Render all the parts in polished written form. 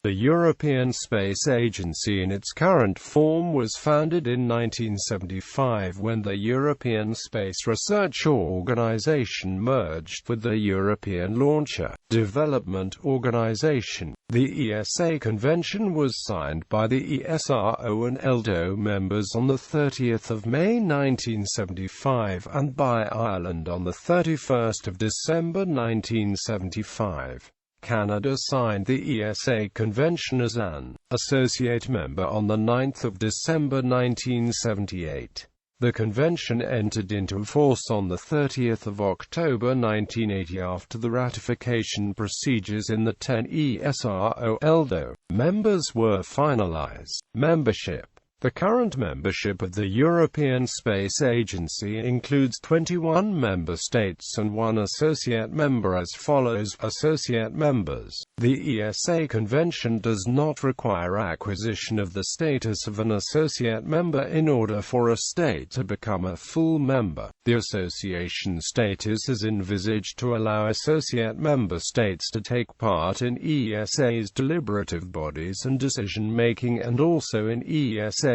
The European Space Agency in its current form was founded in 1975 when the European Space Research Organisation merged with the European Launcher Development Organisation. The ESA Convention was signed by the ESRO and ELDO members on 30 May 1975 and by Ireland on 31 December 1975. Canada signed the ESA Convention as an associate member on 9 December 1978. The convention entered into force on 30 October 1980 after the ratification procedures in the 10 ESRO-ELDO members were finalised. Membership. The current membership of the European Space Agency includes 21 member states and 1 associate member as follows. Associate members. The ESA Convention does not require acquisition of the status of an associate member in order for a state to become a full member. The association status is envisaged to allow associate member states to take part in ESA's deliberative bodies and decision-making and also in ESA's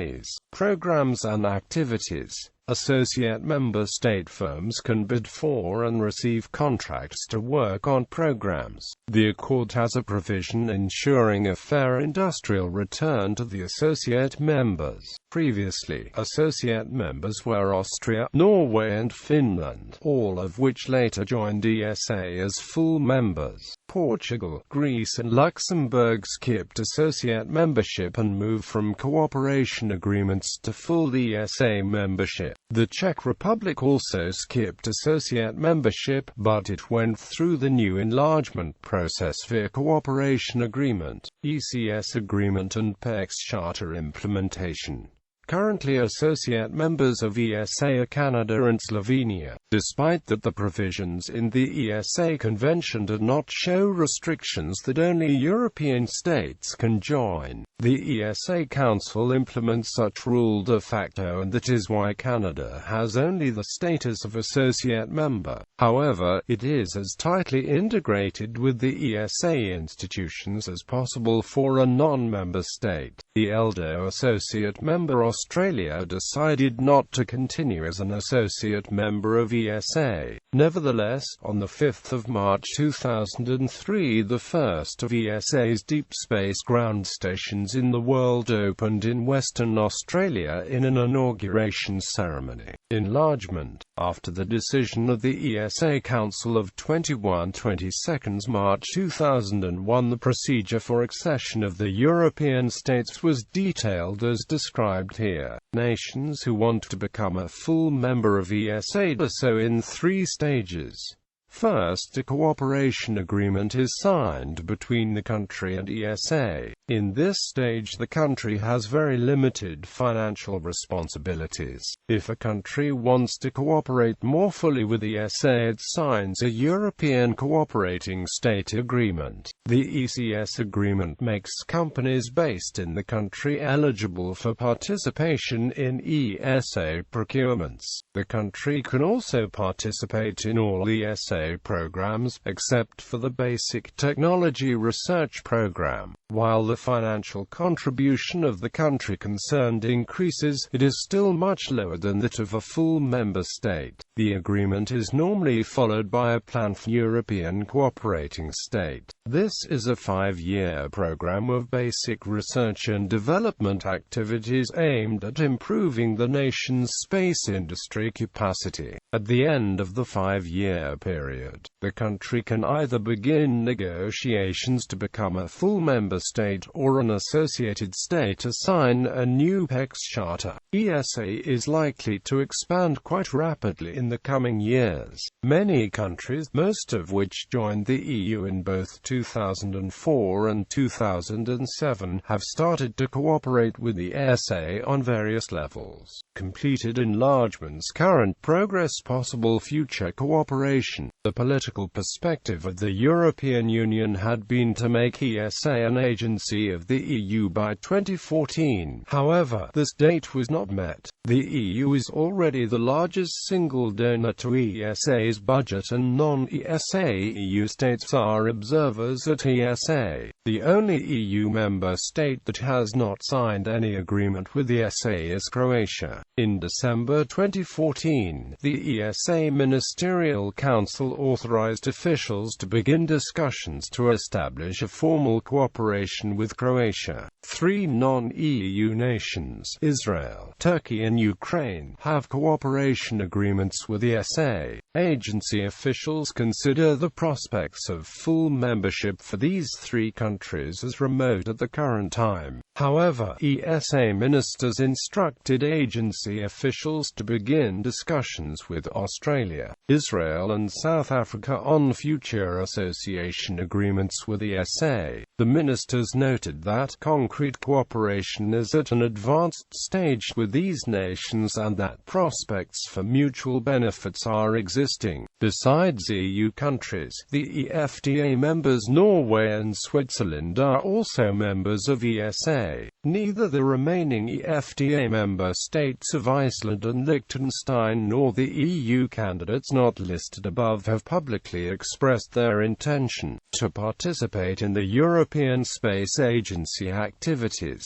programs and activities. Associate member state firms can bid for and receive contracts to work on programs. The Accord has a provision ensuring a fair industrial return to the associate members. Previously, associate members were Austria, Norway and Finland, all of which later joined ESA as full members. Portugal, Greece and Luxembourg skipped associate membership and moved from cooperation agreements to full ESA membership. The Czech Republic also skipped associate membership, but it went through the new enlargement process via cooperation agreement, ECS agreement and PEX charter implementation. Currently associate members of ESA are Canada and Slovenia, despite that the provisions in the ESA Convention do not show restrictions that only European states can join. The ESA Council implements such rule de facto, and that is why Canada has only the status of associate member. However, it is as tightly integrated with the ESA institutions as possible for a non-member state. The ELDO associate member Australia decided not to continue as an associate member of ESA. Nevertheless, on 5 March 2003, the first of ESA's deep space ground stations in the world opened in Western Australia in an inauguration ceremony. Enlargement. After the decision of the ESA Council of 22 March 2001, the procedure for accession of the European states was detailed as described here. Nations who want to become a full member of ESA do so in 3 stages. First, a cooperation agreement is signed between the country and ESA. In this stage, the country has very limited financial responsibilities. If a country wants to cooperate more fully with ESA, it signs a European Cooperating State Agreement. The ECS agreement makes companies based in the country eligible for participation in ESA procurements. The country can also participate in all ESA programs, except for the Basic Technology Research Program. While the financial contribution of the country concerned increases, it is still much lower than that of a full member state. The agreement is normally followed by a plan for European cooperating state. This is a 5-year program of basic research and development activities aimed at improving the nation's space industry capacity. At the end of the 5-year period, the country can either begin negotiations to become a full member state or an associated state to sign a new PEX charter. ESA is likely to expand quite rapidly in the coming years. Many countries, most of which joined the EU in both 2004 and 2007, have started to cooperate with the ESA on various levels. Completed enlargements, current progress, possible future cooperation. The political perspective of the European Union had been to make ESA an agency of the EU by 2014. However, this date was not met. The EU is already the largest single donor to ESA's budget, and non-ESA EU states are observers at ESA. The only EU member state that has not signed any agreement with ESA is Croatia. In December 2014, the ESA Ministerial Council authorized officials to begin discussions to establish a formal cooperation with Croatia. 3 non-EU nations, Israel, Turkey and Ukraine, have cooperation agreements with ESA. Agency officials consider the prospects of full membership for these 3 countries as remote at the current time. However, ESA ministers instructed agency officials to begin discussions with Australia, Israel and South Africa on future association agreements with ESA. The ministers noted that concrete cooperation is at an advanced stage with these nations and that prospects for mutual benefits are existing. Besides EU countries, the EFTA members Norway and Switzerland are also members of ESA. Neither the remaining EFTA member states of Iceland and Liechtenstein nor the EU candidates not listed above have publicly expressed their intention to participate in the European Space Agency activities.